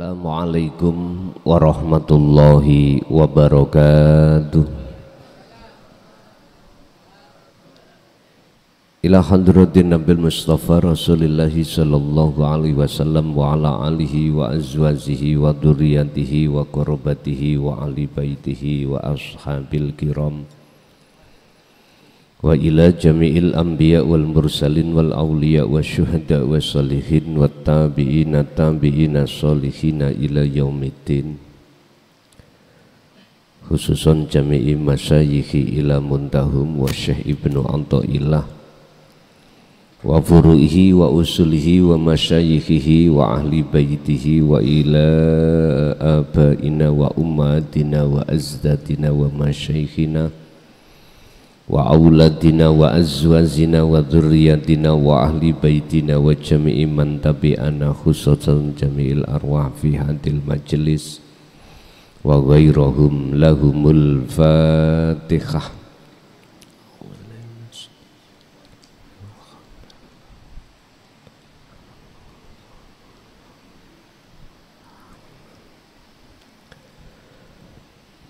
Assalamualaikum warahmatullahi wabarakatuh. Ila hadratin Nabil Mustafa Rasulillahi sallallahu alaihi wasallam wa ala alihi wa azwajihi wa dzurriyyatihi wa qurabatihi wa ahli baitihi wa ashabil kiram wa ila jami'il anbiya wal mursalin wal awliya wa syuhada wa salihin wa tabi'ina tabi'ina salihina ila yaumiddin, khususan jami'i masyayikhi ila muntahum wa syekh ibnu Antaillah wa furu'ihi wa usulihi wa masyayikhihi wa ahli baitihi wa ila abaina wa ummatina wa azdadina wa masyayikhina wa auladina wa azwazina wa dzurriyyatina wa ahli baitina wa jami'i man tabi'ana khususan jami'il arwah fi hadil majlis wa ghairahum lahumul fatihah.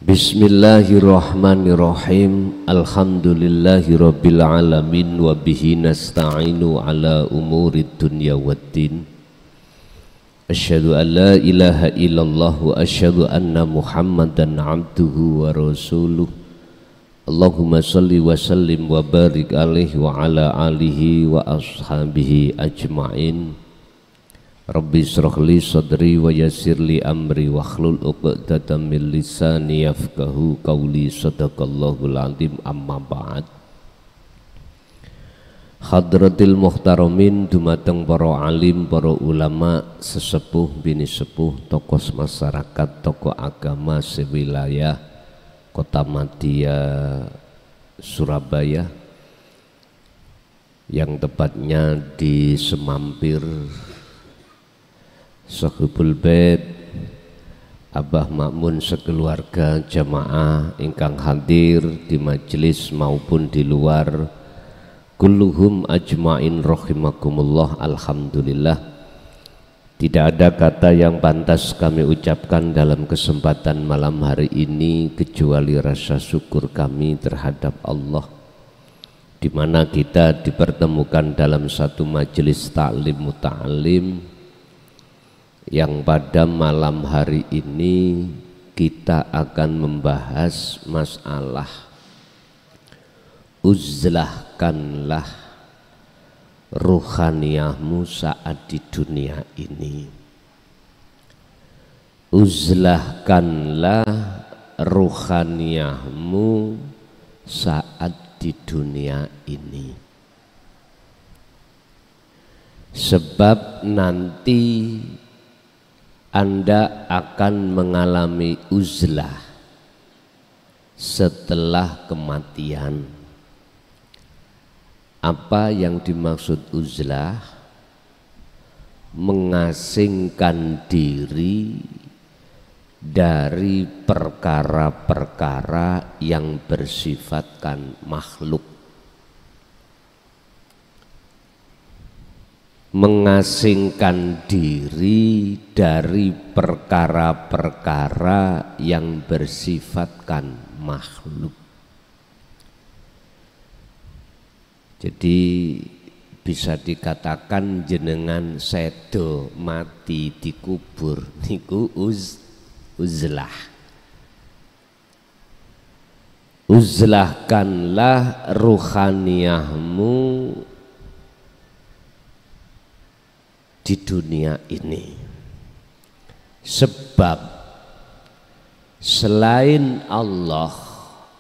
Bismillahirrahmanirrahim. Alhamdulillahi rabbil alamin wa bihi nasta'inu ala umurid dunya waddin. Asyhadu an la ilaha illallah wa asyhadu anna Muhammadan abduhu wa rasuluh. Allahumma salli wa sallim wa barik alaihi wa ala alihi wa ashabihi ajma'in. Rabbi shrah li sadri wa yassir li amri wa hlul 'uqdatam min lisani yafqahu qawli. Shadaqallahul azim. Amma ba'd. Hadratil muhtaramin, dumateng para alim, para ulama, sesepuh bini sepuh, tokoh masyarakat, tokoh agama sewilayah Kota Madia Surabaya, yang tepatnya di Semampir, Sahibul Bait, Abah Makmun sekeluarga, jamaah ingkang hadir di majelis maupun di luar, kulluhum ajmain rahimakumullah. Alhamdulillah, tidak ada kata yang pantas kami ucapkan dalam kesempatan malam hari ini kecuali rasa syukur kami terhadap Allah, di mana kita dipertemukan dalam satu majelis ta'lim muta'alim, yang pada malam hari ini kita akan membahas masalah uzlahkanlah ruhaniyahmu saat di dunia ini. Uzlahkanlah ruhaniyahmu saat di dunia ini, sebab nanti Anda akan mengalami uzlah setelah kematian. Apa yang dimaksud uzlah? Mengasingkan diri dari perkara-perkara yang bersifatkan makhluk. Mengasingkan diri dari perkara-perkara yang bersifatkan makhluk. Jadi bisa dikatakan jenengan sedo mati dikubur niku uzlah. Uzlahkanlah ruhaniyahmu di dunia ini, sebab selain Allah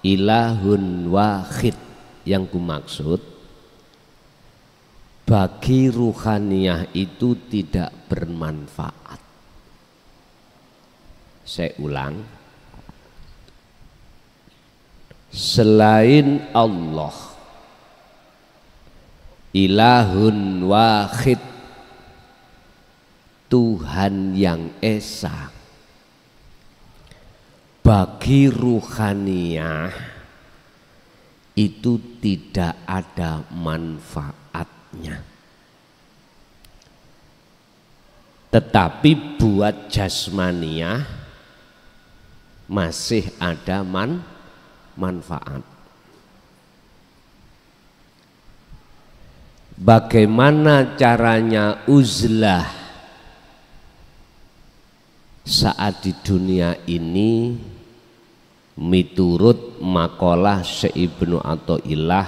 ilahun wahid yang kumaksud, bagi ruhaniyah itu tidak bermanfaat. Saya ulang, selain Allah ilahun wahid, Tuhan yang esa, bagi ruhaniyah itu tidak ada manfaatnya. tetapi buat jasmaniah masih ada manfaat. Bagaimana caranya uzlah saat di dunia ini? Miturut makalah Syekh Ibnu Athaillah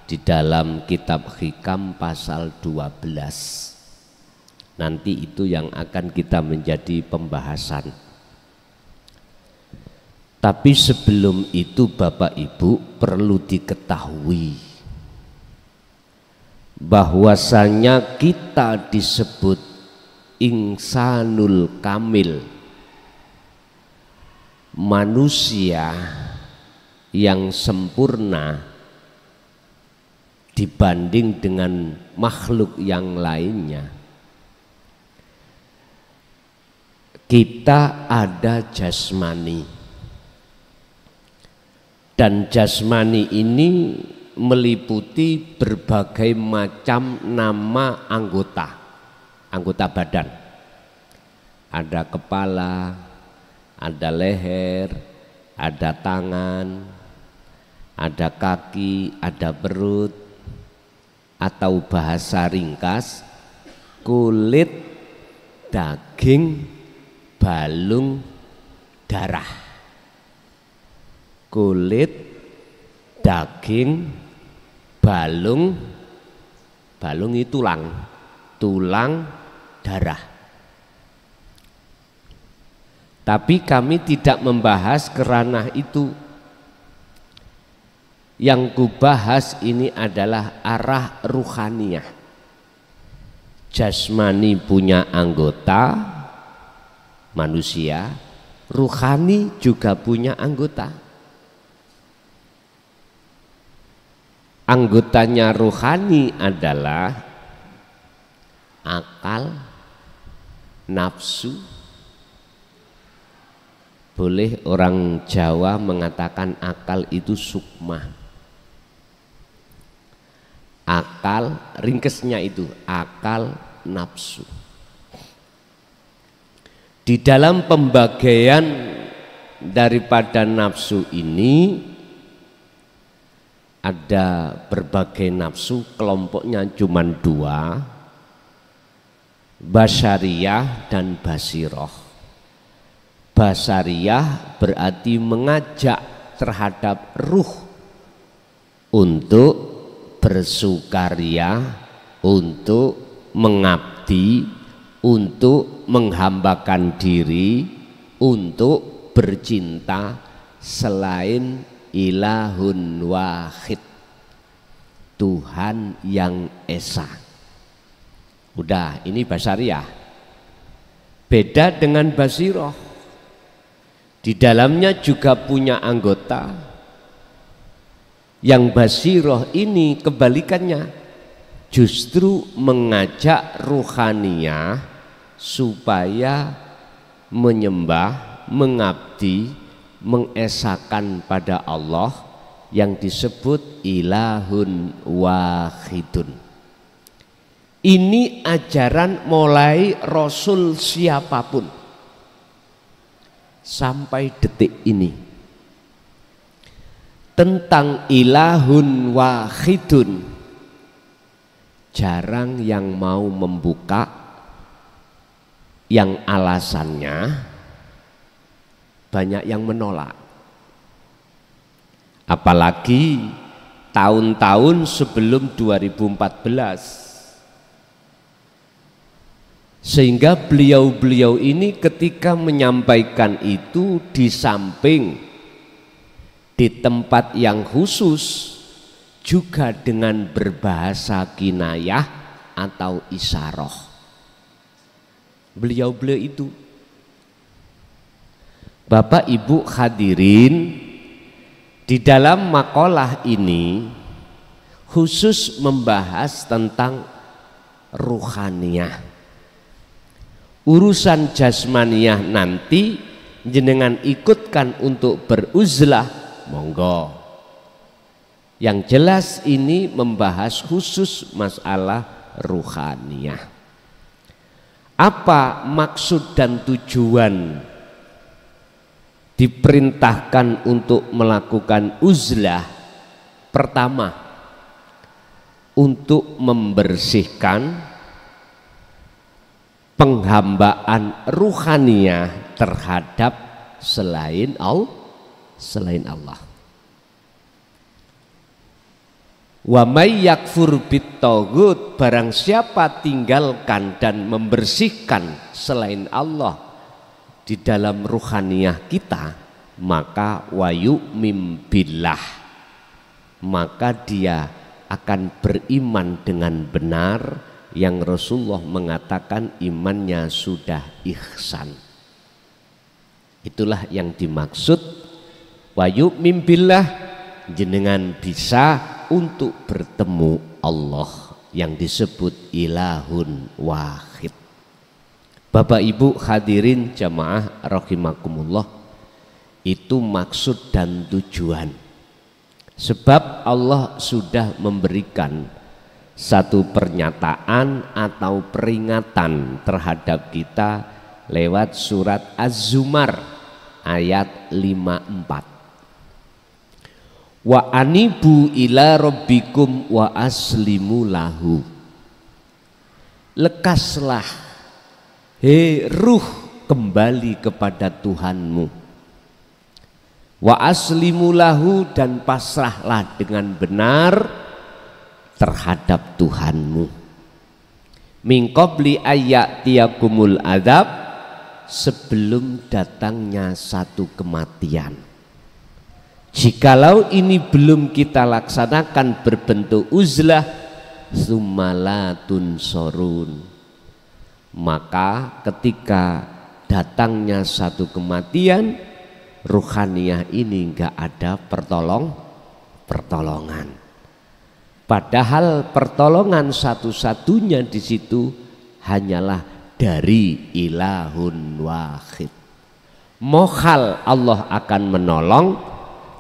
di dalam kitab Hikam pasal 12. Nanti itu yang akan kita menjadi pembahasan. Tapi sebelum itu Bapak Ibu perlu diketahui bahwasanya kita disebut insanul kamil, manusia yang sempurna dibanding dengan makhluk yang lainnya. Kita ada jasmani, dan jasmani ini meliputi berbagai macam nama anggota badan. Ada kepala, ada leher, ada tangan, ada kaki, ada perut, atau bahasa ringkas kulit, daging, balung, darah. Kulit, daging, balung itu tulang, darah. Tapi kami tidak membahas kerana itu. Yang kubahas ini adalah arah ruhaniyah. Jasmani punya anggota manusia, ruhani juga punya anggota. Anggotanya ruhani adalah akal, nafsu. Boleh orang Jawa mengatakan akal itu sukma. Akal, ringkesnya itu akal, nafsu. Di dalam pembagian daripada nafsu ini ada berbagai nafsu, kelompoknya cuma dua, basyariyah dan basiroh. Basyariyah berarti mengajak terhadap ruh untuk bersukaria, untuk mengabdi, untuk menghambakan diri, untuk bercinta selain ilahun wahid, Tuhan yang esa. Udah, ini basyariyah. Beda dengan basiroh. Di dalamnya juga punya anggota. Yang basiroh ini kebalikannya, justru mengajak ruhaniyah supaya menyembah, mengabdi, mengesakan pada Allah yang disebut ilahun wahidun. Ini ajaran mulai Rasul siapapun sampai detik ini, tentang ilahun wahidun jarang yang mau membuka, yang alasannya banyak yang menolak. Apalagi tahun-tahun sebelum 2014. Sehingga beliau-beliau ini ketika menyampaikan itu di samping di tempat yang khusus juga dengan berbahasa kinayah atau isyarah. Beliau-beliau itu, Bapak Ibu hadirin, di dalam makalah ini khusus membahas tentang ruhaniyah. Urusan jasmaniyah nanti jenengan ikutkan untuk beruzlah, monggo. Yang jelas ini membahas khusus masalah ruhaniyah. Apa maksud dan tujuan diperintahkan untuk melakukan uzlah? Pertama, untuk membersihkan penghambaan ruhaniyah terhadap selain Allah. Wa may yakfur bit-taghut, barang siapa tinggalkan dan membersihkan selain Allah di dalam ruhaniyah kita, maka wa yu'min billah, maka dia akan beriman dengan benar yang Rasulullah mengatakan imannya sudah ihsan. Itulah yang dimaksud wa yu'min billah, jenengan bisa untuk bertemu Allah yang disebut ilahun wahid. Bapak Ibu hadirin jamaah rahimakumullah, itu maksud dan tujuan. Sebab Allah sudah memberikan satu pernyataan atau peringatan terhadap kita lewat surat Az-Zumar ayat 54. Wa anibu ila rabbikum wa aslimu lahu. Lekaslah he ruh kembali kepada Tuhanmu. Wa aslimu lahu, dan pasrahlah dengan benar terhadap Tuhanmu. Min qabli ayyatiyakumul adzab, sebelum datangnya satu kematian. Jikalau ini belum kita laksanakan berbentuk uzlah, summalatun sorun, maka ketika datangnya satu kematian, ruhaniyah ini enggak ada pertolongan. Padahal pertolongan satu-satunya di situ hanyalah dari ilahun wahid. Mohal Allah akan menolong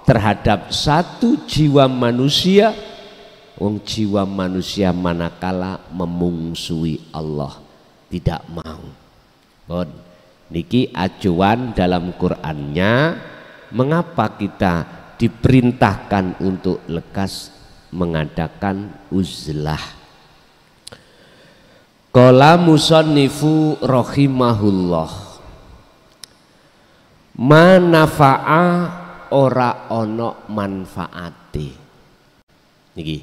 terhadap satu jiwa manusia, jiwa manusia manakala memungsuhi Allah, tidak mau. Niki acuan dalam Qur'annya mengapa kita diperintahkan untuk lekas mengadakan uzlah. Qala musannifu rahimahullah, manafa'a ora ono manfaati. Niki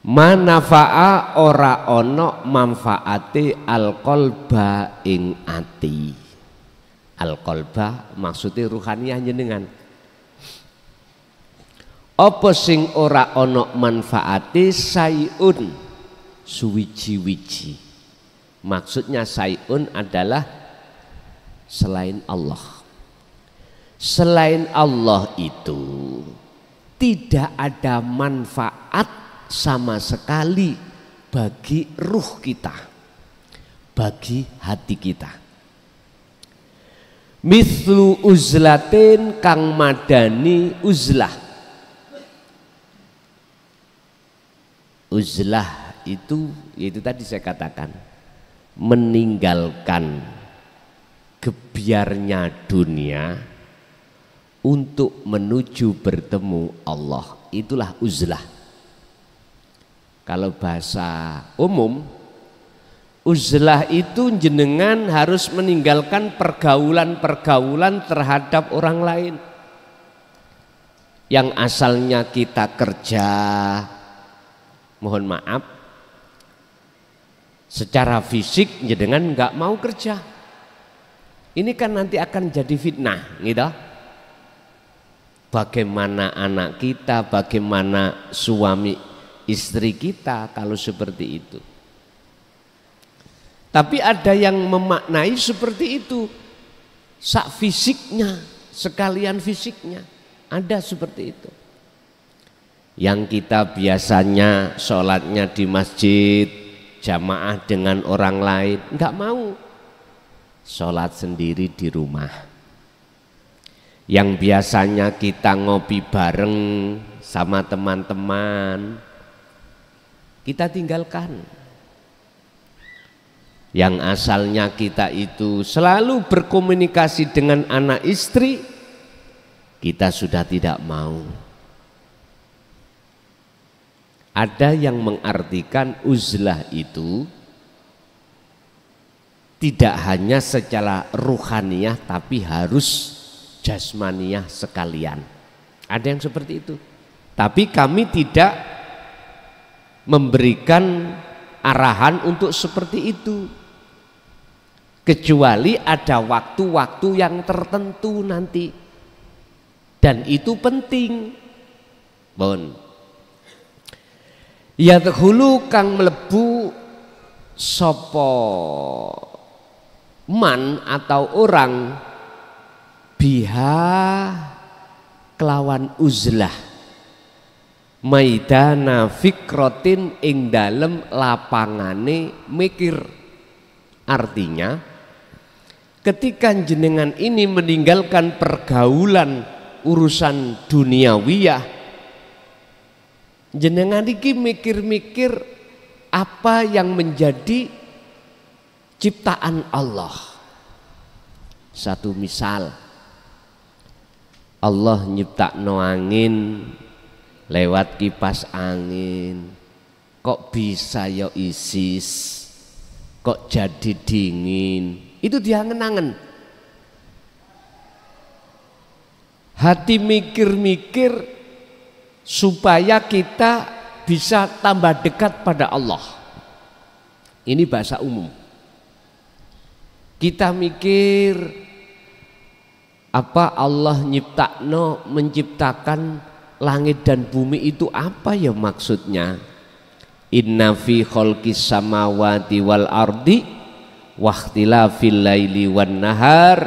manafa'a ora ono manfaati al-qalba ing ati. Al-qalba maksudnya ruhaniyah jenengan. Apa sing ora ono manfaati? Sayun, suwiji-wiji. Maksudnya sayun adalah selain Allah. Selain Allah itu tidak ada manfaat sama sekali bagi ruh kita, bagi hati kita. Mithlu uzlatin, kang madani uzlah. Uzlah itu yaitu tadi saya katakan, meninggalkan gebyarnya dunia untuk menuju bertemu Allah. Itulah uzlah. Kalau bahasa umum, uzlah itu jenengan harus meninggalkan pergaulan-pergaulan terhadap orang lain. Yang asalnya kita kerja, mohon maaf, secara fisik jenengan nggak mau kerja. Ini kan nanti akan jadi fitnah, gitu. Bagaimana anak kita, bagaimana suami istri kita kalau seperti itu. Tapi ada yang memaknai seperti itu, sak fisiknya, sekalian fisiknya, ada seperti itu. Yang kita biasanya sholatnya di masjid jamaah dengan orang lain, enggak mau, sholat sendiri di rumah. Yang biasanya kita ngopi bareng sama teman-teman, kita tinggalkan. Yang asalnya kita itu selalu berkomunikasi dengan anak istri, kita sudah tidak mau. Ada yang mengartikan uzlah itu tidak hanya secara ruhaniyah tapi harus jasmaniyah sekalian. Ada yang seperti itu. Tapi kami tidak memberikan arahan untuk seperti itu. Kecuali ada waktu-waktu yang tertentu nanti. Dan itu penting. Bon. Yadkhulu kang mlebu sapa man atau orang biha kelawan uzlah maidana fikrotin ing dalem lapangane mikir. Artinya ketika jenengan ini meninggalkan pergaulan urusan duniawiyah, jenengan iki mikir-mikir apa yang menjadi ciptaan Allah. Satu misal, Allah nyiptakno angin lewat kipas angin. Kok bisa ya isis? Kok jadi dingin? Itu diangen-angen. Hati mikir-mikir supaya kita bisa tambah dekat pada Allah. Ini bahasa umum. Kita mikir apa Allah menciptakan langit dan bumi itu apa ya maksudnya? Inna fi khalqis samawati wal ardi wakhtilafil laili wan nahar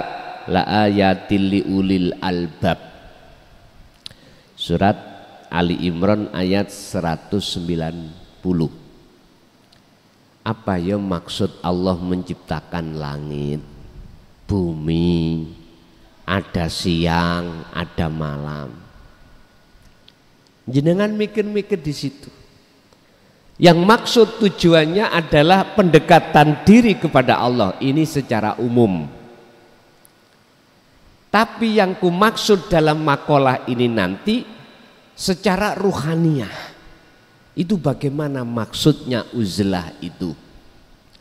la ayatil liulil albab. Surat Ali Imran ayat 190. Apa ya maksud Allah menciptakan langit, bumi, ada siang, ada malam. Jenengan mikir-mikir di situ. Yang maksud tujuannya adalah pendekatan diri kepada Allah. Ini secara umum. Tapi yang ku maksud dalam makalah ini nanti secara ruhaniyah. Itu bagaimana maksudnya uzlah itu.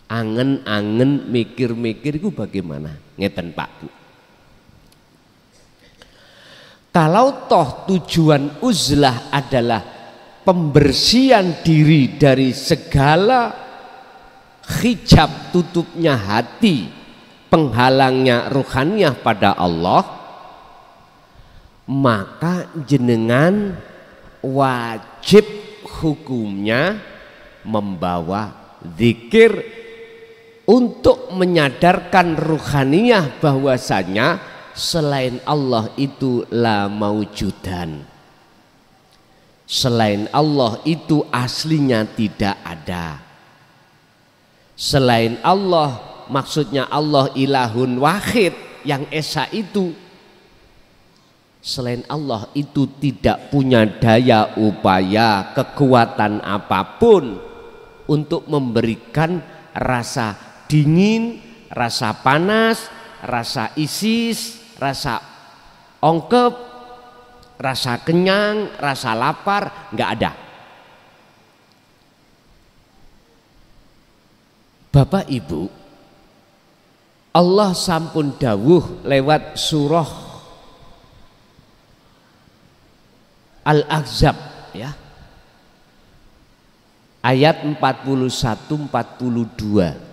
Angen-angen mikir-mikir itu bagaimana? Ngeten Pak Bu. Kalau toh tujuan uzlah adalah pembersihan diri dari segala hijab tutupnya hati, penghalangnya ruhaniyah pada Allah, maka jenengan wajib hukumnya membawa zikir untuk menyadarkan ruhaniyah bahwasanya selain Allah itu la maujudan. Selain Allah itu aslinya tidak ada. Selain Allah maksudnya Allah ilahun wahid yang esa itu. Selain Allah itu tidak punya daya upaya kekuatan apapun untuk memberikan rasa dingin, rasa panas, rasa isis, rasa ongkep, rasa kenyang, rasa lapar, nggak ada. Bapak Ibu, Allah sampun dawuh lewat surah Al-Ahzab ya. Ayat 41-42.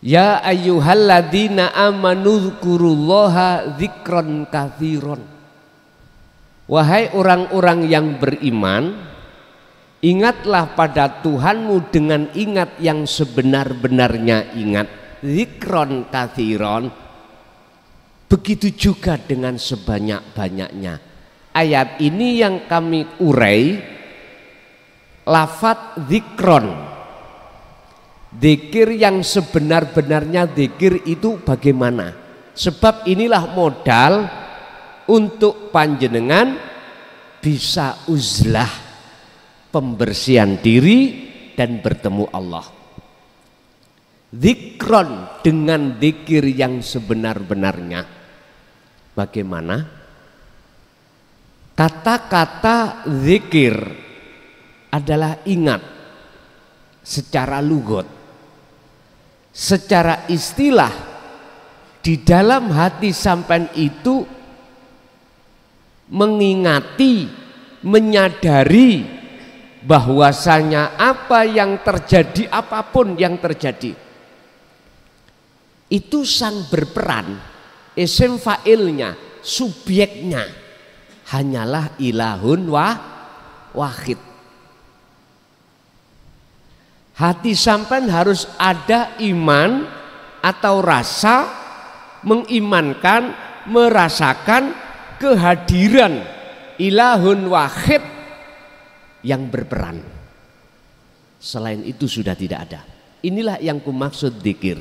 Ya ayyuhalladzina amanu dzkurullaha dzikron katsiron. Wahai orang-orang yang beriman, ingatlah pada Tuhanmu dengan ingat yang sebenar-benarnya ingat. Dzikron katsiron. Begitu juga dengan sebanyak-banyaknya. Ayat ini yang kami urai lafadz dzikron. Dzikir yang sebenar-benarnya dzikir itu bagaimana? Sebab inilah modal untuk panjenengan bisa uzlah, pembersihan diri dan bertemu Allah. Zikron, dengan zikir yang sebenar-benarnya. Bagaimana? Kata-kata zikir adalah ingat secara lugot, secara istilah. Di dalam hati sampean itu mengingati, menyadari bahwasanya apa yang terjadi, apapun yang terjadi, itu sang berperan, isim fa'ilnya, subjeknya hanyalah ilahun wahid. Hati sampean harus ada iman atau rasa, mengimankan, merasakan kehadiran ilahun wahid yang berperan. Selain itu sudah tidak ada. Inilah yang kumaksud dzikir.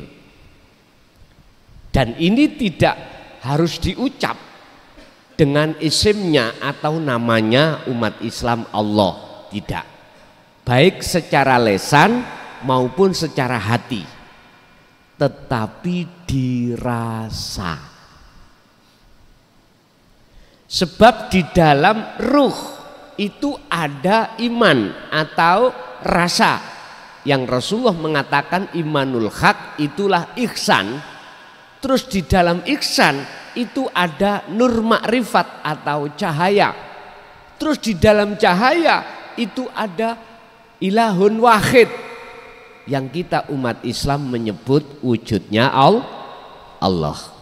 Dan ini tidak harus diucap dengan isimnya atau namanya umat Islam Allah, tidak. Baik secara lesan maupun secara hati, tetapi dirasa. Sebab di dalam ruh itu ada iman atau rasa, yang Rasulullah mengatakan imanul haq itulah ihsan. Terus di dalam ihsan itu ada nur makrifat atau cahaya. Terus di dalam cahaya itu ada ilahun wahid, yang kita umat Islam menyebut wujudnya Allah.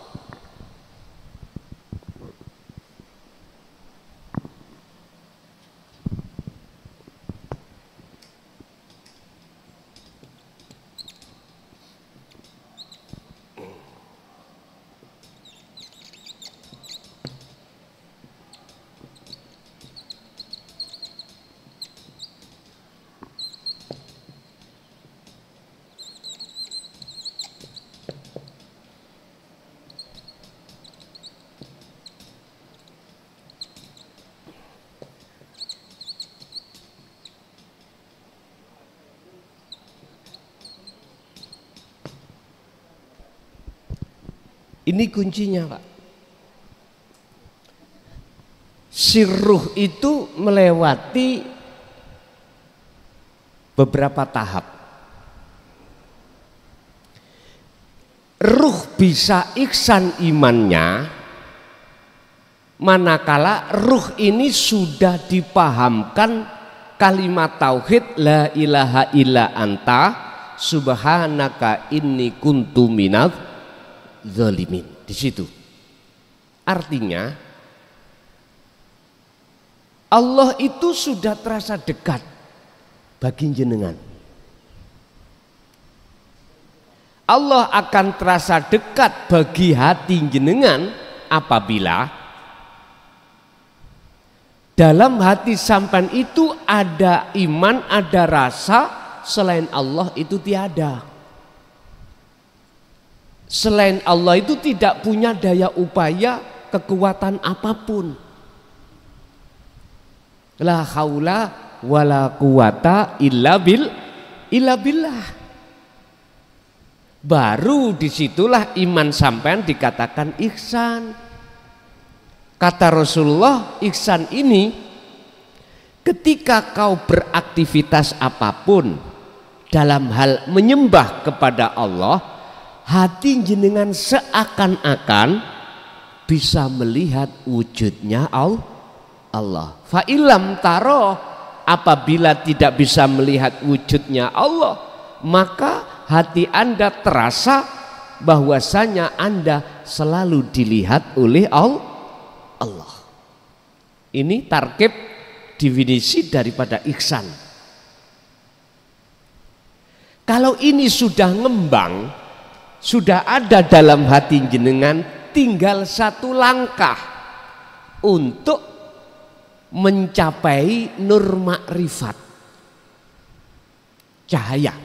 Ini kuncinya, Pak. Sirruh itu melewati beberapa tahap. Ruh bisa ihsan imannya manakala ruh ini sudah dipahamkan kalimat tauhid la ilaha illa anta subhanaka inni kuntu minadz zalimin. Di situ artinya Allah itu sudah terasa dekat bagi jenengan. Allah akan terasa dekat bagi hati jenengan apabila dalam hati sampan itu ada iman, ada rasa, selain Allah itu tiada. Selain Allah itu tidak punya daya upaya, kekuatan apapun. La haula wala quwata illa billah. Baru disitulah iman sampean dikatakan ihsan. Kata Rasulullah, ihsan ini ketika kau beraktivitas apapun dalam hal menyembah kepada Allah, hati jenengan seakan-akan bisa melihat wujudnya Allah. Fa'ilam taro, apabila tidak bisa melihat wujudnya Allah, maka hati Anda terasa bahwasanya Anda selalu dilihat oleh Allah. Ini tarkib definisi daripada ihsan. Kalau ini sudah ngembang, sudah ada dalam hati jenengan, tinggal satu langkah untuk mencapai nur makrifat, cahaya.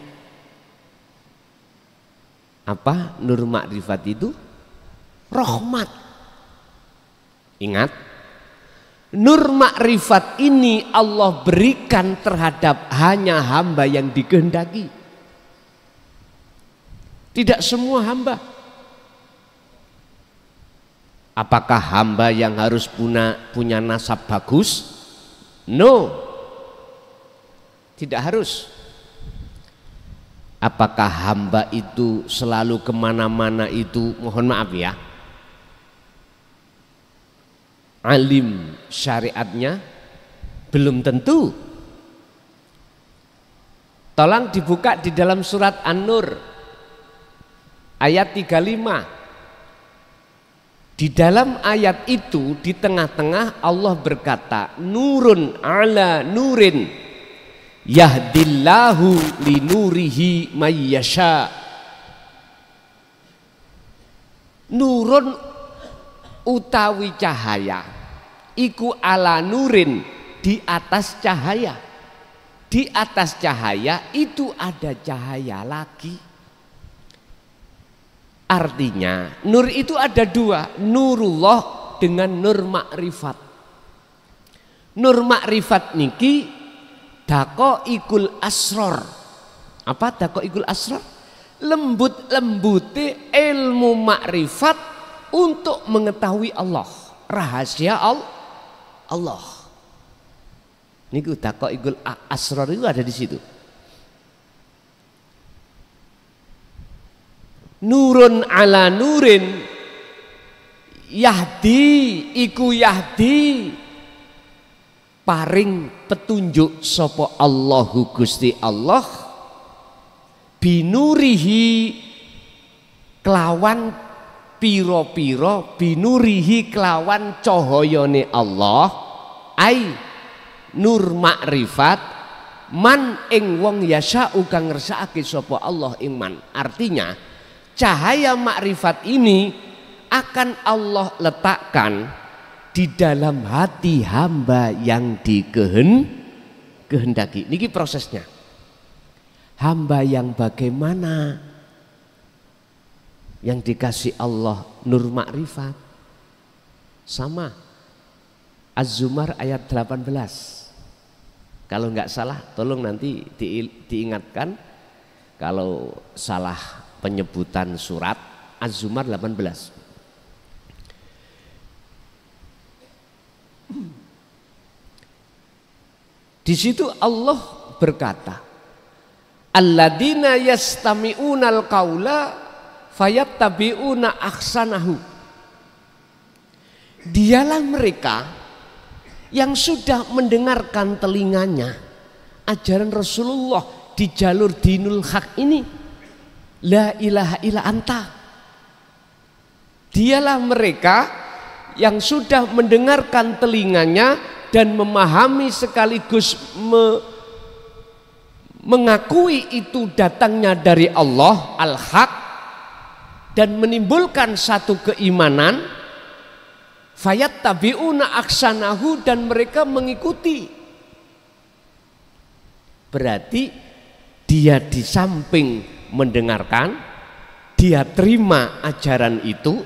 Apa nur makrifat itu? Rahmat. Ingat, Nur makrifat ini Allah berikan terhadap hanya hamba yang dikehendaki. Tidak semua hamba. Apakah hamba yang harus punya nasab bagus? No, tidak harus. Apakah hamba itu selalu kemana-mana itu, mohon maaf ya, alim syariatnya? Belum tentu. Tolong dibuka di dalam surat An-Nur ayat 35. Di dalam ayat itu di tengah-tengah Allah berkata, nurun ala nurin yahdillahu linurihi mayyasha. Nurun utawi cahaya iku ala nurin, di atas cahaya. Di atas cahaya itu ada cahaya lagi. Artinya nur itu ada dua, nurullah dengan nur makrifat. Nur makrifat niki daqaiqul asror. Apa daqaiqul asror? Lembut-lembute ilmu makrifat untuk mengetahui Allah, rahasia Allah. Niku daqaiqul asror itu ada di situ. Nurun ala nurin yahdi iku yahdi paring petunjuk sapa Allahu Gusti Allah binurihi kelawan piro-piro, binurihi kelawan cahayane Allah, ai nur makrifat man ing wong yasa'u kang ngersakake sapa Allah ing man. Artinya cahaya makrifat ini akan Allah letakkan di dalam hati hamba yang dikehendaki. Niki prosesnya. Hamba yang bagaimana yang dikasih Allah nur makrifat. Sama Az-Zumar ayat 18. Kalau nggak salah tolong nanti diingatkan kalau salah penyebutan surat. Az-Zumar 18. Di situ Allah berkata, alladzina yastami'unal qaula fayattabi'una ahsanahu. Dialah mereka yang sudah mendengarkan telinganya ajaran Rasulullah di jalur dinul haq ini. La ilaha illa anta. Dialah mereka yang sudah mendengarkan telinganya dan memahami sekaligus mengakui itu datangnya dari Allah al-haq dan menimbulkan satu keimanan. Fayattabi'una ahsanahu, dan mereka mengikuti. Berarti dia di samping mendengarkan, dia terima ajaran itu,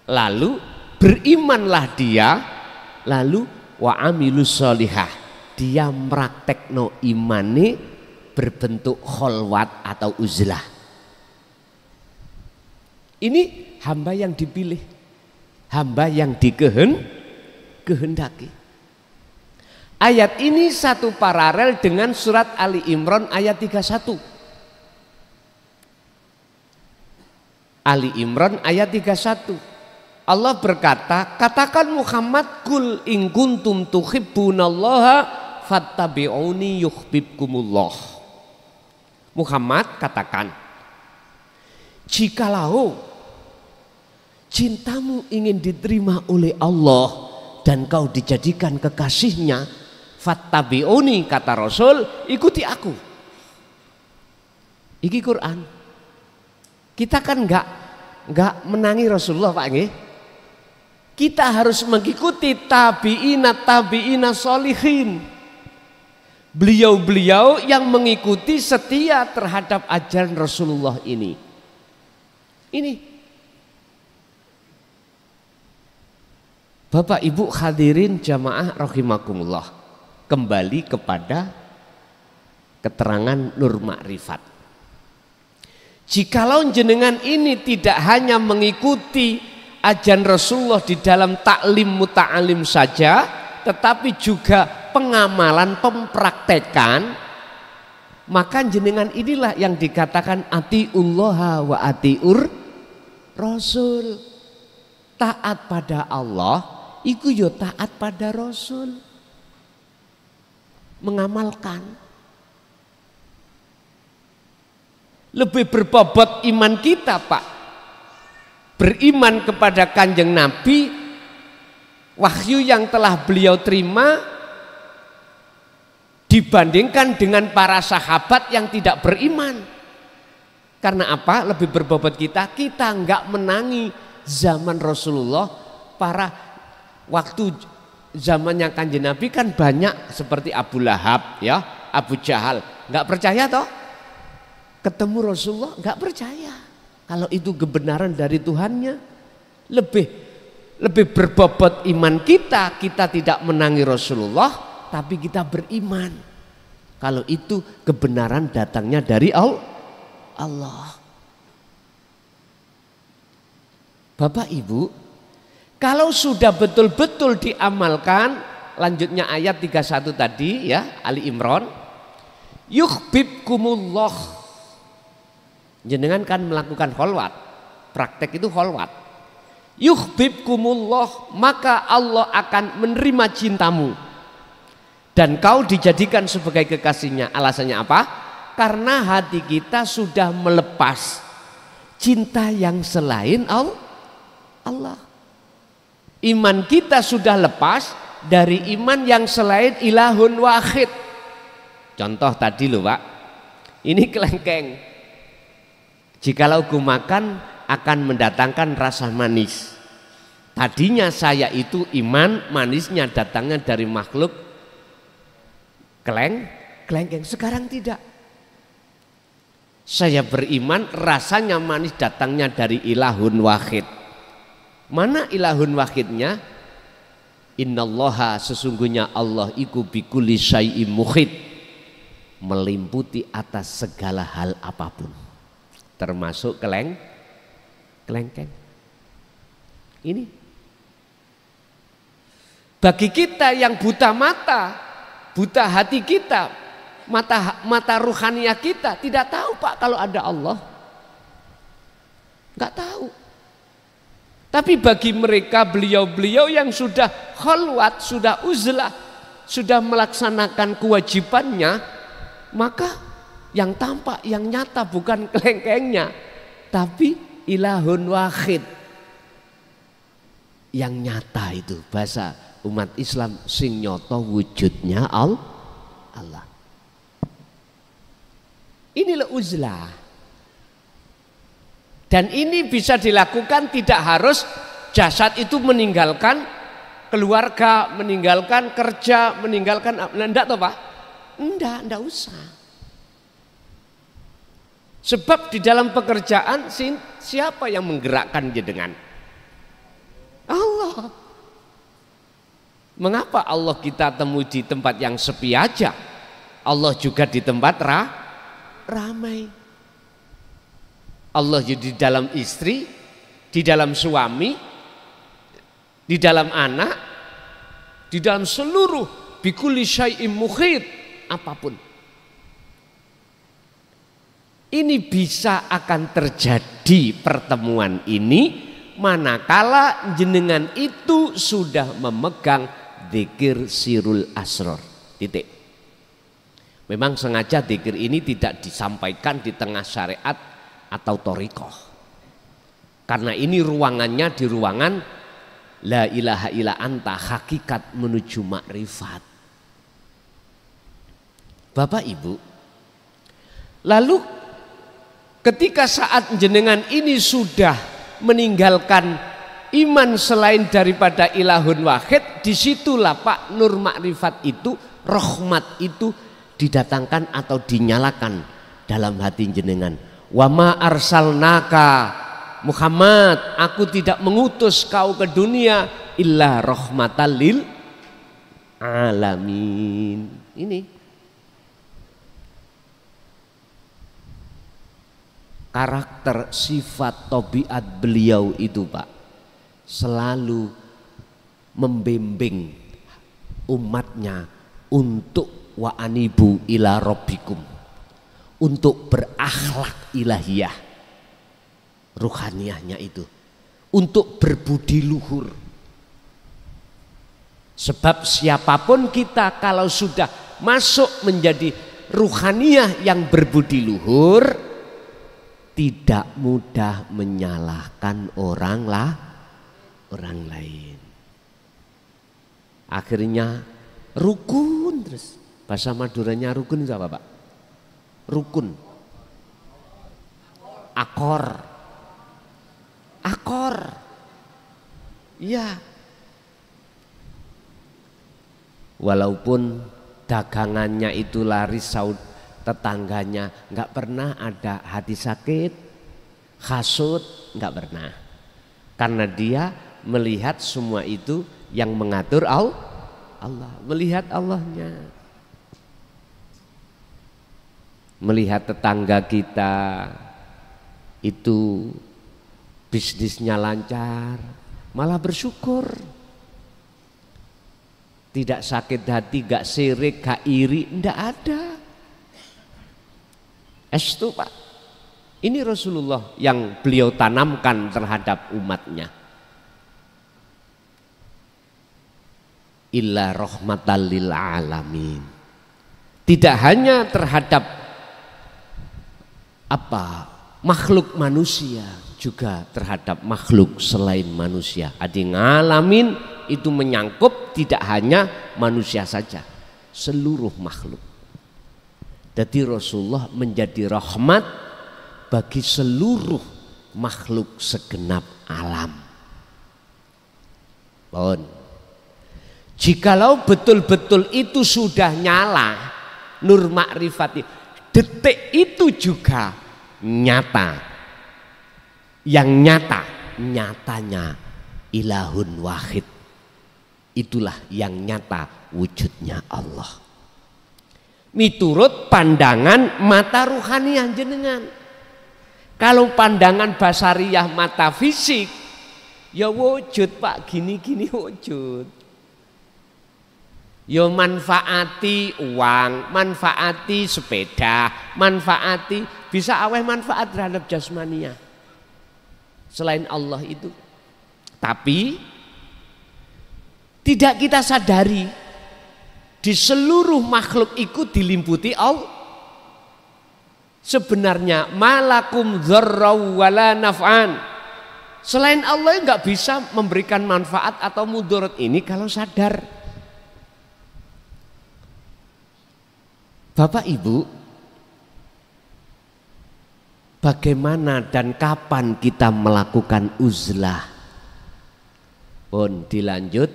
lalu berimanlah dia, lalu wa amilus sholihah, dia meraktekno imane berbentuk kholwat atau uzlah. Ini hamba yang dipilih, hamba yang dikehendaki. Ayat ini satu paralel dengan surat Ali Imran ayat 31. Ali Imran ayat 31. Allah berkata, katakan Muhammad, kul in kuntum tuhibbunallaha fattabi'uni yuhibbukumullah. Muhammad katakan, jikalau cintamu ingin diterima oleh Allah dan kau dijadikan kekasihnya, fattabi'uni, kata Rasul, ikuti aku. Iki Quran. Kita kan enggak menangi Rasulullah, Pak nggih. Kita harus mengikuti tabi'ina sholihin. Beliau-beliau yang mengikuti setia terhadap ajaran Rasulullah ini. Ini Bapak Ibu hadirin jamaah rahimakumullah, kembali kepada keterangan Nur Ma'rifat. Jikalau jenengan ini tidak hanya mengikuti ajaran Rasulullah di dalam taklim muta'alim saja, tetapi juga pengamalan, pempraktekan, maka jenengan inilah yang dikatakan atiullaha wa atiur Rasul. Taat pada Allah, iku yo taat pada Rasul. Mengamalkan. Lebih berbobot iman kita, Pak. Beriman kepada Kanjeng Nabi, wahyu yang telah beliau terima, dibandingkan dengan para sahabat yang tidak beriman. Karena apa? Lebih berbobot kita enggak menangi zaman Rasulullah. Para waktu zamannya Kanjeng Nabi kan banyak seperti Abu Lahab, ya, Abu Jahal, enggak percaya toh? Ketemu Rasulullah enggak percaya kalau itu kebenaran dari Tuhannya. Lebih berbobot iman kita tidak menangi Rasulullah, tapi kita beriman kalau itu kebenaran datangnya dari Allah. Bapak Ibu, kalau sudah betul-betul diamalkan, lanjutnya ayat 31 tadi ya, Ali Imran, yuhibbukumullah. Jenengan kan melakukan kholwat, praktek itu kholwat. Yuhibbukumullah, maka Allah akan menerima cintamu dan kau dijadikan sebagai kekasihnya. Alasannya apa? Karena hati kita sudah melepas cinta yang selain Allah. Iman kita sudah lepas dari iman yang selain ilahun wahid. Contoh tadi loh Pak, ini kelengkeng. Jikalau ku makan akan mendatangkan rasa manis. Tadinya saya itu iman, manisnya datangnya dari makhluk kelengkeng. Sekarang tidak. Saya beriman, rasanya manis datangnya dari ilahun wahid. Mana ilahun wahidnya? Innallaha, sesungguhnya Allah iku bikulli syai'im muhit, meliputi atas segala hal apapun, termasuk kelengkeng. Ini bagi kita yang buta mata, buta hati kita, mata ruhaniah kita tidak tahu Pak kalau ada Allah, nggak tahu. Tapi bagi mereka, beliau-beliau yang sudah khalwat, sudah uzlah, sudah melaksanakan kewajibannya, maka yang tampak, yang nyata bukan kelengkengnya, tapi ilahun wahid. Yang nyata itu bahasa umat Islam, sing nyoto wujudnya Allah. Inilah uzlah. Dan ini bisa dilakukan, tidak harus jasad itu meninggalkan keluarga, meninggalkan kerja, meninggalkan, enggak toh Pak? Enggak usah. Sebab di dalam pekerjaan siapa yang menggerakkan jenengan? Allah. Mengapa Allah kita temui di tempat yang sepi aja? Allah juga di tempat ramai. Allah di dalam istri, di dalam suami, di dalam anak, di dalam seluruh bikulli syai'im muhit, apapun. Ini bisa akan terjadi pertemuan ini manakala jenengan itu sudah memegang dzikir sirul asror. Titik. Memang sengaja dzikir ini tidak disampaikan di tengah syariat atau thariqah, karena ini ruangannya di ruangan la ilaha illa anta, hakikat menuju makrifat. Bapak Ibu, lalu ketika saat jenengan ini sudah meninggalkan iman selain daripada ilahun wahid, disitulah Pak nur makrifat itu, rahmat itu didatangkan atau dinyalakan dalam hati jenengan. Wa ma arsalnaka Muhammad, aku tidak mengutus kau ke dunia illa rahmatal lil alamin. Ini karakter sifat tabiat beliau itu Pak, selalu membimbing umatnya untuk wa anibu ila rabbikum, untuk berakhlak ilahiyah, ruhaniyahnya itu, untuk berbudi luhur. Sebab siapapun kita kalau sudah masuk menjadi ruhaniyah yang berbudi luhur, tidak mudah menyalahkan orang lain. Akhirnya rukun terus. Bahasa Maduranya rukun itu apa Pak? Rukun. Akor. Iya. Walaupun dagangannya itu laris tetangganya, nggak pernah ada hati sakit, hasut, nggak pernah. Karena dia melihat semua itu yang mengatur Allah, melihat Allahnya. Melihat tetangga kita itu bisnisnya lancar, malah bersyukur. Tidak sakit hati, gak sirik, gak iri, ndak ada. Estu Pak, ini Rasulullah yang beliau tanamkan terhadap umatnya. Illa rahmatal lil alamin. Tidak hanya terhadap makhluk manusia, juga terhadap makhluk selain manusia. Adi ngalamin itu menyangkup tidak hanya manusia saja, seluruh makhluk. Jadi Rasulullah menjadi rahmat bagi seluruh makhluk segenap alam. Bon. Jikalau betul-betul itu sudah nyala nur makrifati, detik itu juga nyata. Yang nyatanya ilahun wahid. Itulah yang nyata wujudnya Allah. Miturut pandangan mata ruhaniah jenengan. Kalau pandangan basariyah mata fisik, ya wujud Pak, gini-gini wujud. Ya manfaati uang, manfaati sepeda, manfaati, bisa aweh manfaat terhadap jasmania selain Allah itu. Tapi tidak kita sadari di seluruh makhluk itu dilimputi Allah. Sebenarnya malakum dzarraw wala naf'an. Selain Allah nggak bisa memberikan manfaat atau mudarat ini kalau sadar. Bapak Ibu, bagaimana dan kapan kita melakukan uzlah? Pun dilanjut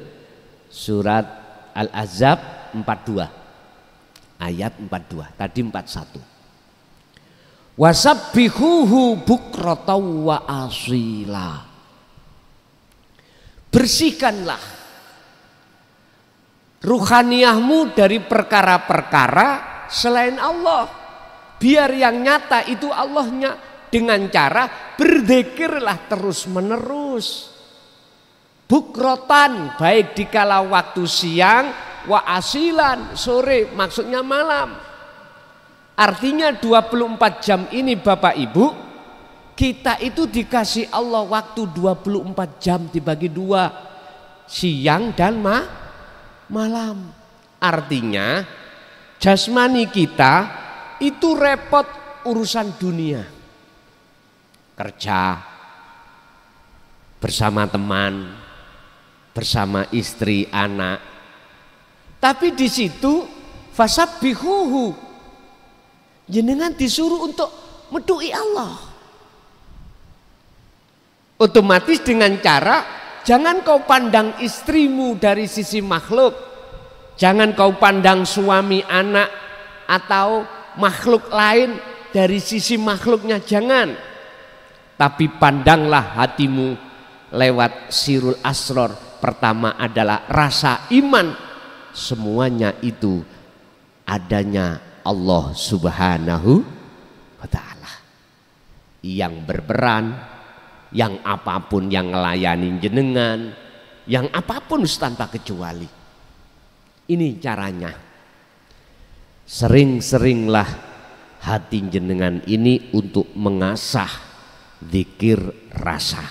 surat Al-Ahzab 42 ayat 42, tadi 41. Wasabbihuhu bukratan wa asila. Bersihkanlah ruhaniyahmu dari perkara-perkara selain Allah, biar yang nyata itu Allahnya, dengan cara berzikirlah terus menerus. Bukrotan, baik dikala waktu siang, wa asilan, sore, maksudnya malam. Artinya 24 jam ini Bapak Ibu, kita itu dikasih Allah waktu 24 jam dibagi dua, siang dan malam. Artinya jasmani kita itu repot urusan dunia, kerja, bersama teman, bersama istri, anak. Tapi di situ fasabbihuhu, jenengan disuruh untuk medui Allah. Otomatis dengan cara jangan kau pandang istrimu dari sisi makhluk, jangan kau pandang suami, anak atau makhluk lain dari sisi makhluknya, jangan. Tapi pandanglah hatimu lewat sirul asror, pertama adalah rasa iman. Semuanya itu adanya Allah Subhanahu wa ta'ala yang berperan, yang apapun yang ngelayani jenengan, yang apapun tanpa kecuali. Ini caranya. Sering-seringlah hati jenengan ini untuk mengasah zikir rasa.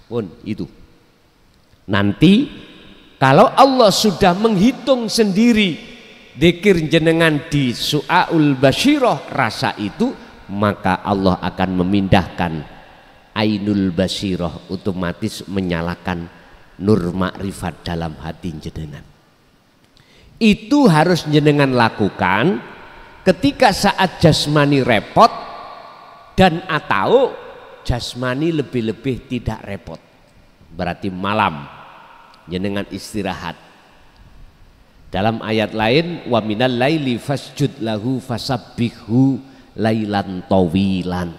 Pun itu. Nanti kalau Allah sudah menghitung sendiri zikir jenengan di Su'aul Basyirah rasa itu, maka Allah akan memindahkan Ainul Basyirah, otomatis menyalakan nur makrifat dalam hati jenengan. Itu harus jenengan lakukan ketika saat jasmani repot dan atau jasmani lebih-lebih tidak repot. Berarti malam jenengan istirahat. Dalam ayat lain, wa minal laili fasjud lahu fasabbihu lailan tawilan.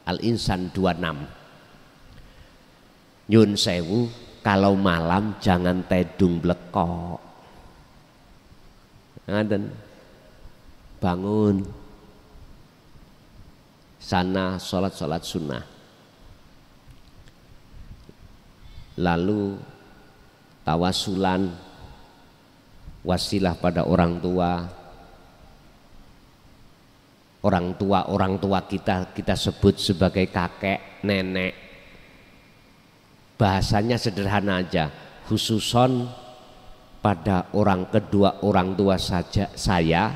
Al-Insan 26. Nyun sewu, kalau malam jangan tedung blekok. Ngaten. Bangun. Sana sholat sunnah. Lalu tawasulan, wasilah pada orang tua kita sebut sebagai kakek, nenek. Bahasanya sederhana aja, khususon pada kedua orang tua saja saya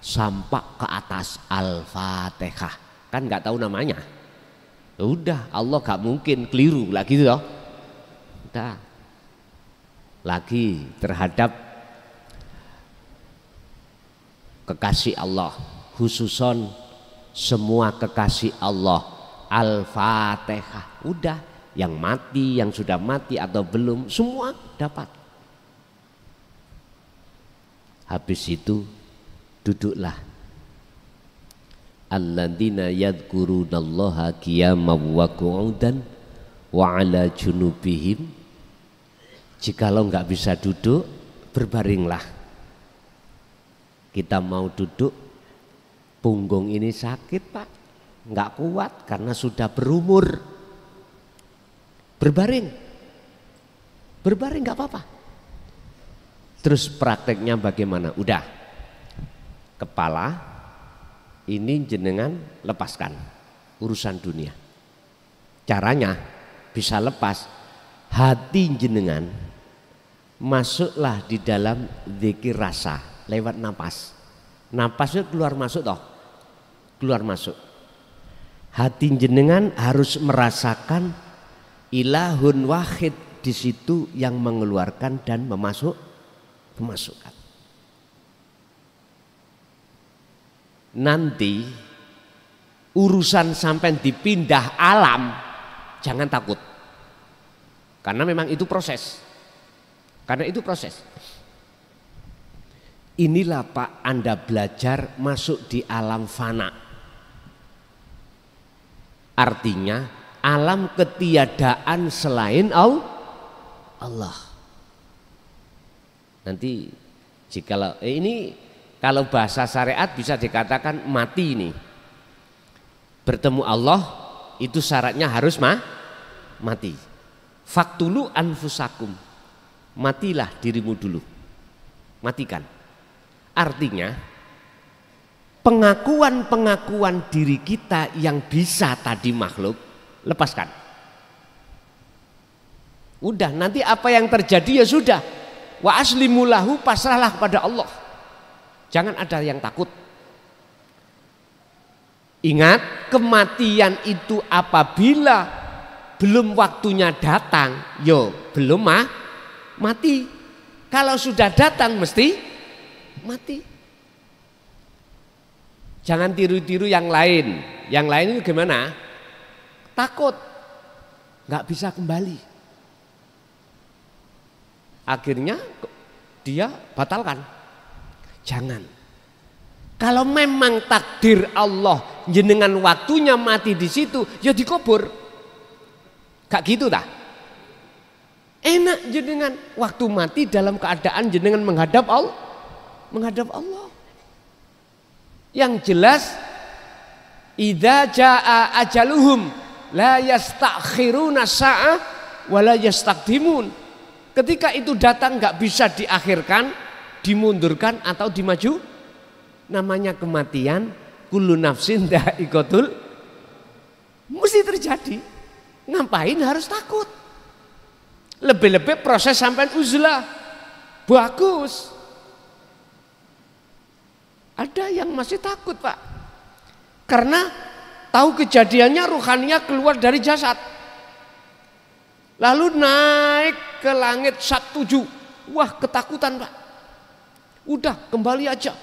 sampai ke atas Al-Fatihah. Kan nggak tahu namanya. Udah, Allah gak mungkin keliru lagi loh. Udah. Lagi terhadap kekasih Allah, khususon semua kekasih Allah, Al-Fatihah. Udah, yang mati, yang sudah mati atau belum, semua dapat. Habis itu duduklah. Alladzina yadhkurunallaha qiyaman wa qu'udan wa 'ala junubihim. Jikalau nggak bisa duduk, berbaringlah. Kita mau duduk, punggung ini sakit Pak, nggak kuat karena sudah berumur. Berbaring nggak apa-apa. Terus prakteknya bagaimana? Udah, kepala ini jenengan lepaskan urusan dunia. Caranya bisa lepas, hati jenengan masuklah di dalam zikir rasa lewat napas. Napasnya keluar masuk toh, keluar masuk. Hati jenengan harus merasakan ilahun wahid di situ yang mengeluarkan dan memasukkan. Nanti urusan sampai dipindah alam, jangan takut. Karena memang itu proses. Inilah Pak, Anda belajar masuk di alam fana. Artinya alam ketiadaan selain Allah. Nanti jikalau ini kalau bahasa syariat bisa dikatakan mati ini. Bertemu Allah itu syaratnya harus mati. Faktulu anfusakum. Matilah dirimu dulu. Matikan. Artinya pengakuan diri kita yang bisa tadi makhluk, lepaskan. Udah, nanti apa yang terjadi ya sudah. Wa aslimulahu, pasrahlah kepada Allah. Jangan ada yang takut. Ingat, kematian itu apabila belum waktunya datang, yo belum mati. Kalau sudah datang mesti mati. Jangan tiru-tiru yang lain. Yang lain itu gimana? Takut, nggak bisa kembali. Akhirnya dia batalkan. Jangan. Kalau memang takdir Allah jenengan waktunya mati di situ, ya dikubur. Gak gitu dah. Enak jenengan waktu mati dalam keadaan jenengan menghadap Allah. Menghadap Allah. Yang jelas idza jaa ajaluhum la yastakhiruna sa'ah wa la yastaqdimun. Ketika itu datang nggak bisa diakhirkan, dimundurkan atau dimaju. Namanya kematian, kullu nafsin dha'iqatul, mesti terjadi. Ngapain harus takut? Lebih-lebih proses sampai uzlah bagus. Ada yang masih takut, Pak, karena tahu kejadiannya ruhaninya keluar dari jasad, lalu naik ke langit 7. Wah, ketakutan, Pak. Udah kembali aja,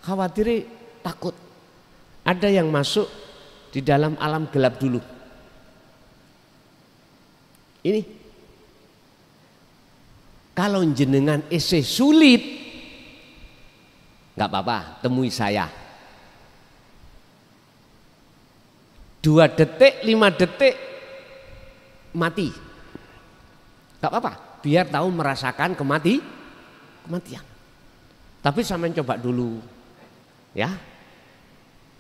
khawatir, takut. Ada yang masuk di dalam alam gelap dulu. Ini kalau jenengan ese sulit, nggak apa-apa, temui saya. 2 detik, 5 detik mati, nggak apa-apa, biar tahu merasakan kematian. Tapi sampean coba dulu, ya.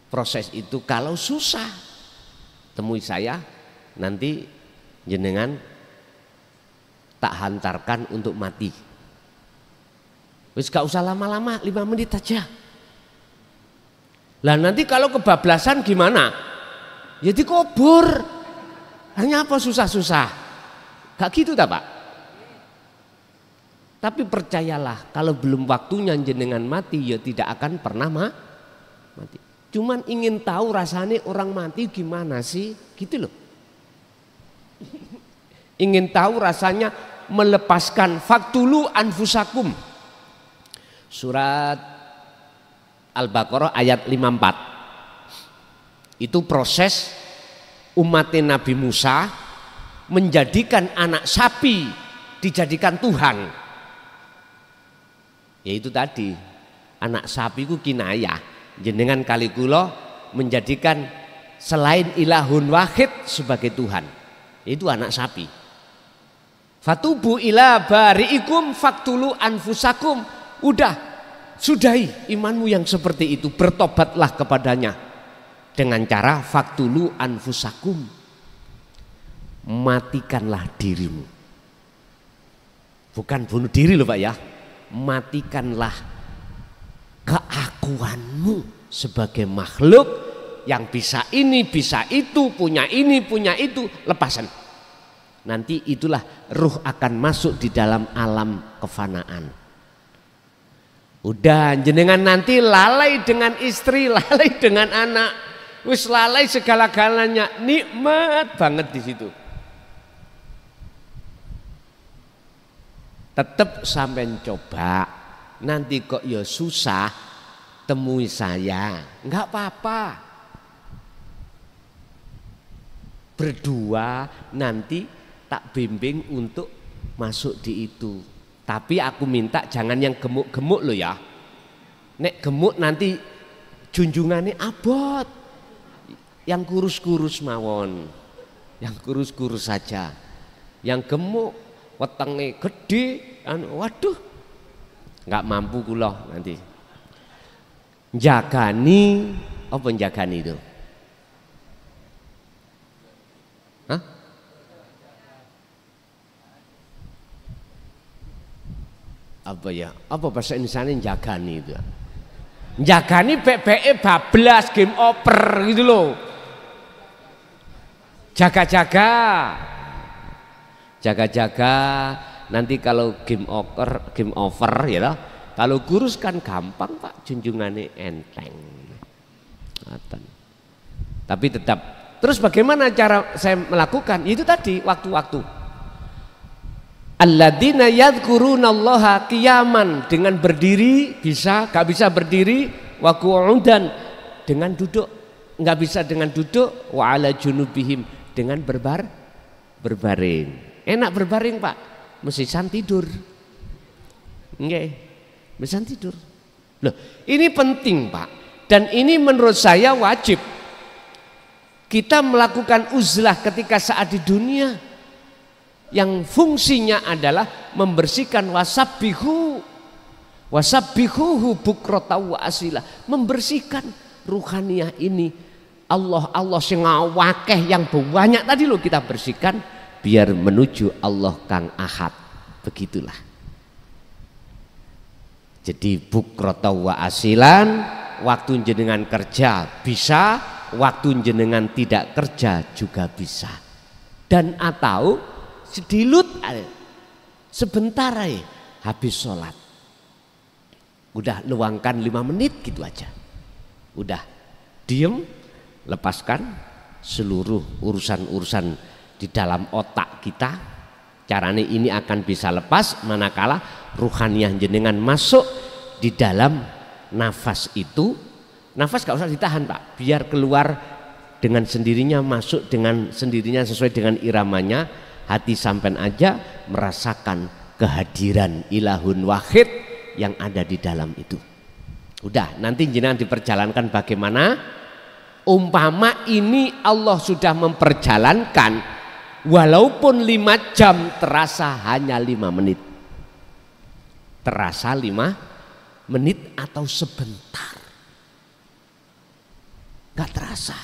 Proses itu kalau susah, temui saya, nanti jenengan tak hantarkan untuk mati. Wis gak usah lama-lama, 5 menit aja. Lah nanti kalau kebablasan gimana? Ya dikubur. Hanya apa susah-susah? Gak gitu tak, Pak? Tapi percayalah, kalau belum waktunya jenengan mati, ya tidak akan pernah mati. Cuman ingin tahu rasanya orang mati gimana sih? Gitu loh. Ingin tahu rasanya melepaskan, faktulu anfusakum. Surat Al-Baqarah ayat 54. Itu proses umat Nabi Musa menjadikan anak sapi dijadikan Tuhan. Yaitu tadi, anak sapi ku kinayah, jenengan kali kula menjadikan selain ilahun wahid sebagai Tuhan. Itu anak sapi. Fatubu ila bari'ikum faktulu anfusakum. Udah, sudahi imanmu yang seperti itu, bertobatlah kepadanya dengan cara faktulu anfusakum, matikanlah dirimu. Bukan bunuh diri loh, Pak, ya. Matikanlah keakuanmu sebagai makhluk yang bisa ini, bisa itu, punya ini, punya itu, lepasan. Nanti itulah ruh akan masuk di dalam alam kefanaan. Udah, jenengan nanti lalai dengan istri, lalai dengan anak, wis lalai segala-galanya, nikmat banget di situ. Tetap sampai coba, nanti kok ya susah, temui saya, nggak apa-apa. Berdua nanti tak bimbing untuk masuk di itu. Tapi aku minta jangan yang gemuk-gemuk loh ya. Nek gemuk nanti junjungannya abot. Yang kurus-kurus mawon. Yang kurus-kurus saja. Yang gemuk wetenge gede, waduh, nggak mampu kula nanti. Jagani, apa jagani itu? Hah? Apa ya? Apa bahasa Indonesianya jagani itu? Jagani PPE bablas game over gitu loh. Jaga-jaga. Jaga-jaga, nanti kalau game over ya loh. Kalau kurus kan gampang, Pak, junjungannya enteng. Tapi tetap. Terus bagaimana cara saya melakukan? Itu tadi waktu-waktu. Alladzina yadhkurunallaha qiyaman, dengan berdiri bisa, gak bisa berdiri, wa qu'udan dengan duduk, gak bisa dengan duduk, wa ala junubihim dengan berbaring. Enak berbaring, Pak, mesti tidur. Nggih, mesti tidur. Loh, ini penting, Pak, dan ini menurut saya wajib kita melakukan uzlah ketika saat di dunia. yang fungsinya adalah membersihkan wasabbihuhu bukrata wa asila, membersihkan ruhaniyah ini. Allah sing ngawakeh yang banyak tadi lo kita bersihkan biar menuju Allah kang ahad. Begitulah. Jadi bukrata wa asilan, waktu jenengan kerja bisa, waktu jenengan tidak kerja juga bisa. Dan atau sedilut sebentar aja habis sholat, udah luangkan 5 menit gitu aja, udah diem, lepaskan seluruh urusan-urusan di dalam otak kita. Caranya ini akan bisa lepas manakala ruhaniyah jenengan masuk di dalam nafas itu. Nafas gak usah ditahan Pak, biar keluar dengan sendirinya, masuk dengan sendirinya sesuai dengan iramanya. Hati sampean aja merasakan kehadiran ilahun wahid yang ada di dalam itu. Udah, nanti jenengan diperjalankan bagaimana? Umpama ini Allah sudah memperjalankan, walaupun 5 jam terasa hanya 5 menit. Terasa 5 menit atau sebentar. Gak terasa.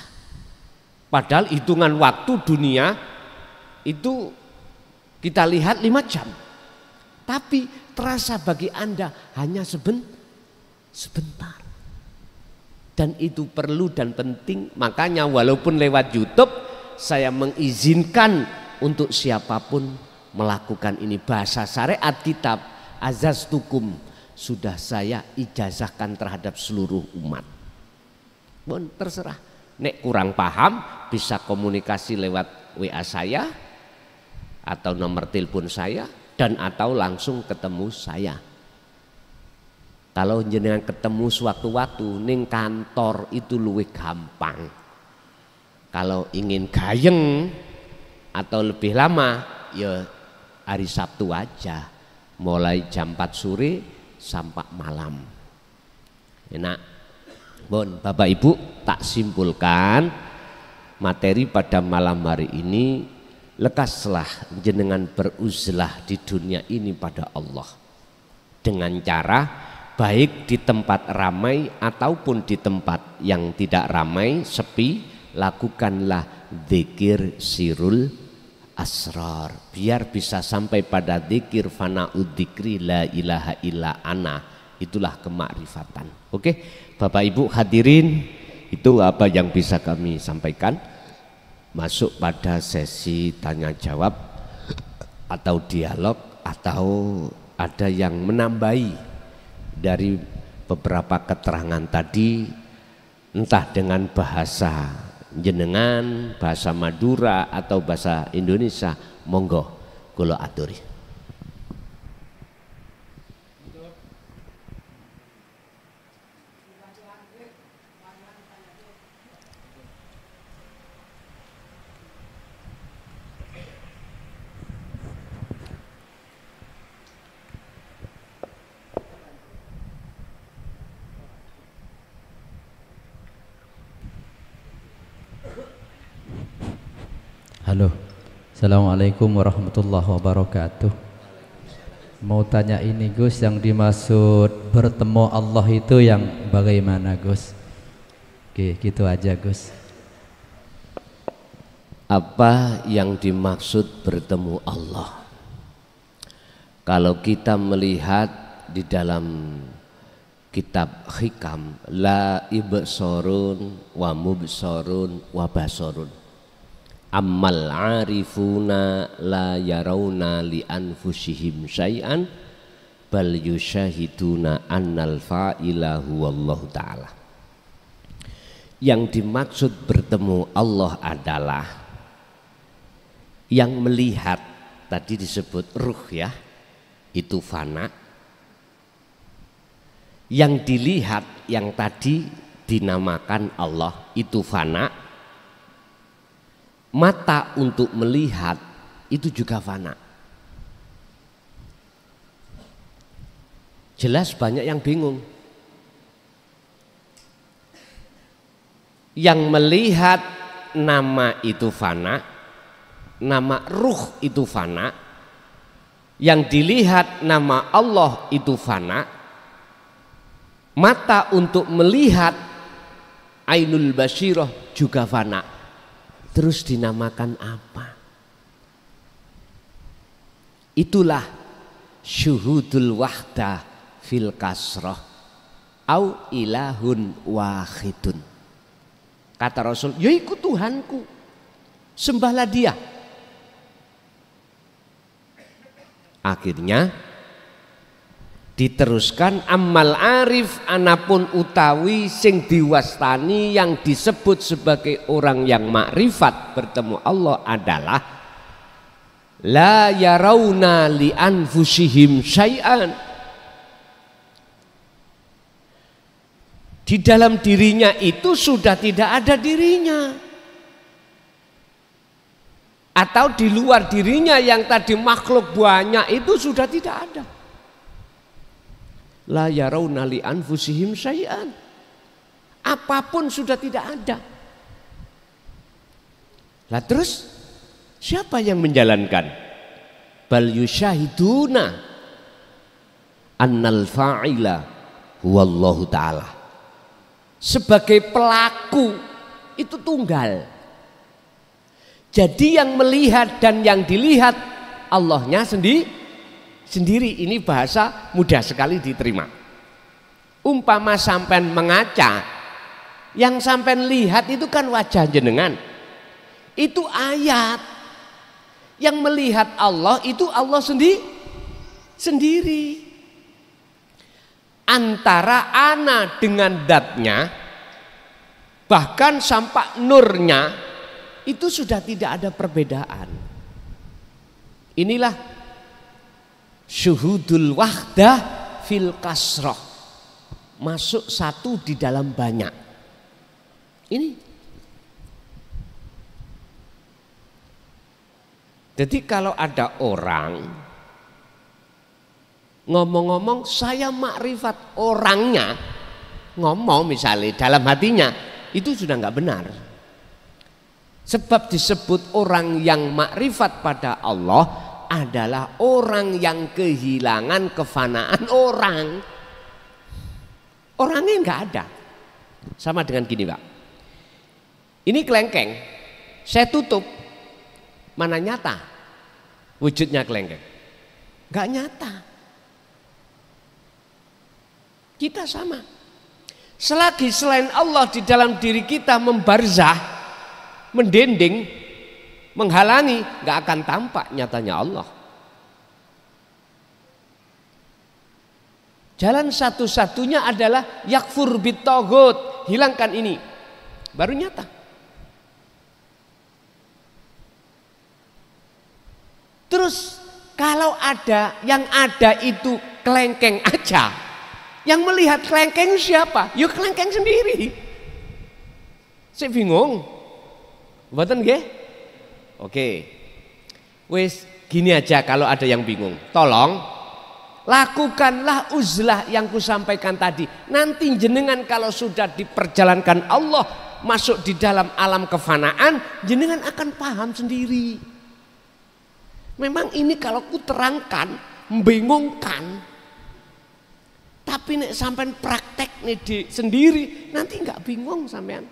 Padahal hitungan waktu dunia itu kita lihat 5 jam. Tapi terasa bagi Anda hanya sebentar. Dan itu perlu dan penting. Makanya walaupun lewat YouTube saya mengizinkan untuk siapapun melakukan ini. Bahasa syariat kitab Azaztukum sudah saya ijazahkan terhadap seluruh umat. Bon, terserah. Nek kurang paham bisa komunikasi lewat WA saya atau nomor telepon saya, dan atau langsung ketemu saya. Kalau jenengan ketemu sewaktu-waktu ning kantor itu luwih gampang. Kalau ingin gayeng atau lebih lama ya hari Sabtu aja, mulai jam 4 sore sampai malam. Enak. Bon, Bapak Ibu, tak simpulkan materi pada malam hari ini. Lekaslah jenengan beruzlah di dunia ini pada Allah dengan cara baik di tempat ramai ataupun di tempat yang tidak ramai, sepi, lakukanlah dzikir sirul asrar biar bisa sampai pada dzikir fana'ud dzikri la ilaha illa ana. Itulah kemakrifatan. Oke, Bapak Ibu hadirin, itu apa yang bisa kami sampaikan. Masuk pada sesi tanya jawab atau dialog, atau ada yang menambahi dari beberapa keterangan tadi, entah dengan bahasa jenengan, bahasa Madura atau bahasa Indonesia, monggo kula aturi. Halo, Assalamualaikum warahmatullahi wabarakatuh. Mau tanya ini Gus, yang dimaksud bertemu Allah itu yang bagaimana Gus? Oke, gitu aja Gus. Apa yang dimaksud bertemu Allah? Kalau kita melihat di dalam kitab Hikam, la ibsorun wa mubsorun wa basorun. Ammal arifuna la yarawna li anfusihim syai'an bal yusyahiduna annal fa'ila huwallahu ta'ala. Yang dimaksud bertemu Allah adalah yang melihat, tadi disebut ruh ya, itu fana. Yang dilihat yang tadi dinamakan Allah itu fana. Mata untuk melihat itu juga fana. Jelas banyak yang bingung. Yang melihat nama itu fana, nama ruh itu fana, yang dilihat nama Allah itu fana, mata untuk melihat ainul basyirah juga fana. Terus dinamakan apa? Itulah syuhudul wahdah fil kasrah au ilahun wahidun. Kata Rasul, yaiku Tuhanku, sembahlah dia. Akhirnya diteruskan, amal arif anapun utawi sing diwastani yang disebut sebagai orang yang makrifat bertemu Allah adalah la yarawna li anfusihim syai'an. Di dalam dirinya itu sudah tidak ada dirinya, atau di luar dirinya yang tadi makhluk banyak itu sudah tidak ada. La yarawna li anfusihim syai'an, apapun sudah tidak ada. Lah terus siapa yang menjalankan? Bal yusyahiduna annal fa'ila huwallahu ta'ala. Sebagai pelaku itu tunggal. Jadi yang melihat dan yang dilihat Allahnya sendiri. Ini bahasa mudah sekali diterima. Umpama sampean mengaca, yang sampean lihat itu kan wajah jenengan. Itu ayat. Yang melihat Allah itu Allah sendiri. Antara ana dengan datnya, bahkan sampai nurnya, itu sudah tidak ada perbedaan. Inilah syuhudul wahdah fil kasroh, masuk satu di dalam banyak. Ini jadi kalau ada orang ngomong-ngomong saya makrifat, orangnya ngomong misalnya dalam hatinya, itu sudah nggak benar. Sebab disebut orang yang makrifat pada Allah adalah orang yang kehilangan kefanaan orang. Orangnya nggak ada. Sama dengan gini Pak, ini kelengkeng, saya tutup, mana nyata wujudnya kelengkeng? Nggak nyata. Kita sama. Selagi selain Allah di dalam diri kita membarzah, mendending, menghalangi, nggak akan tampak nyatanya Allah. Jalan satu-satunya adalah yakfur bitaghut, hilangkan ini, baru nyata. Terus kalau ada yang ada itu kelengkeng aja, yang melihat kelengkeng siapa? Yuk kelengkeng sendiri. Saya bingung. Mboten nggih? Oke. Wis gini aja kalau ada yang bingung. Tolong lakukanlah uzlah yang kusampaikan tadi. Nanti jenengan kalau sudah diperjalankan Allah masuk di dalam alam kefanaan, jenengan akan paham sendiri. Memang ini kalau ku terangkan membingungkan. Tapi nek sampean praktek nih sendiri nanti nggak bingung sampean.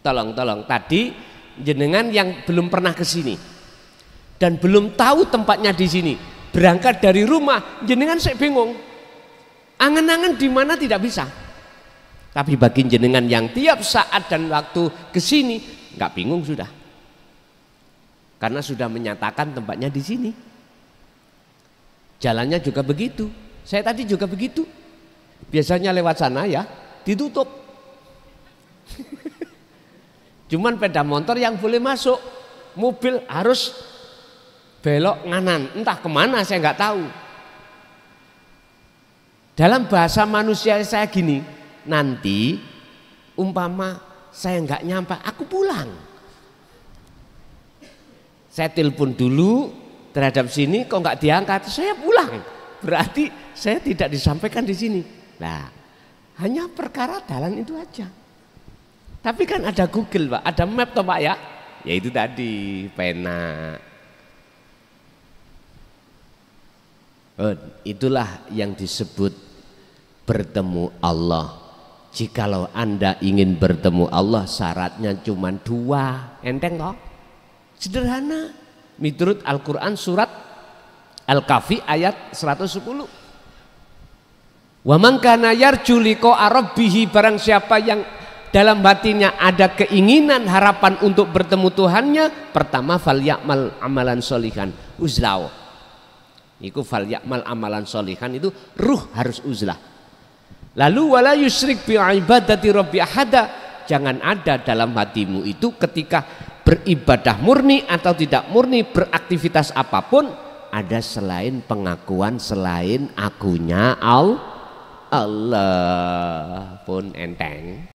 Tolong tadi jenengan yang belum pernah ke sini dan belum tahu tempatnya di sini, berangkat dari rumah jenengan saya bingung. Angan-angan di mana tidak bisa. Tapi bagi jenengan yang tiap saat dan waktu ke sini nggak bingung sudah. Karena sudah menyatakan tempatnya di sini. Jalannya juga begitu. Saya tadi juga begitu. Biasanya lewat sana ya ditutup. Cuman sepeda motor yang boleh masuk, mobil harus belok nganan. Entah kemana saya nggak tahu. Dalam bahasa manusia saya gini, nanti umpama saya nggak nyampe, aku pulang. Saya telepon dulu terhadap sini, kok nggak diangkat, saya pulang. Berarti saya tidak disampaikan di sini. Nah, hanya perkara jalan itu aja. Tapi kan ada Google Pak, ada map toh Pak ya. Ya itu tadi pena. Itulah yang disebut bertemu Allah. Jikalau Anda ingin bertemu Allah, syaratnya cuma 2. Enteng toh? Sederhana. Menurut Al-Quran surat Al-Kahfi ayat 110. Wa man kana yarju liqa'a rabbih, barang siapa yang dalam hatinya ada keinginan harapan untuk bertemu Tuhannya, pertama falyamal amalan sholihan, uzlah. Iku falyamal amalan sholihan itu ruh harus uzlah. Lalu wala yusyrik bi ibadati rabbi ahada, jangan ada dalam hatimu itu ketika beribadah murni atau tidak murni, beraktivitas apapun ada selain pengakuan selain akunya Allah pun enteng.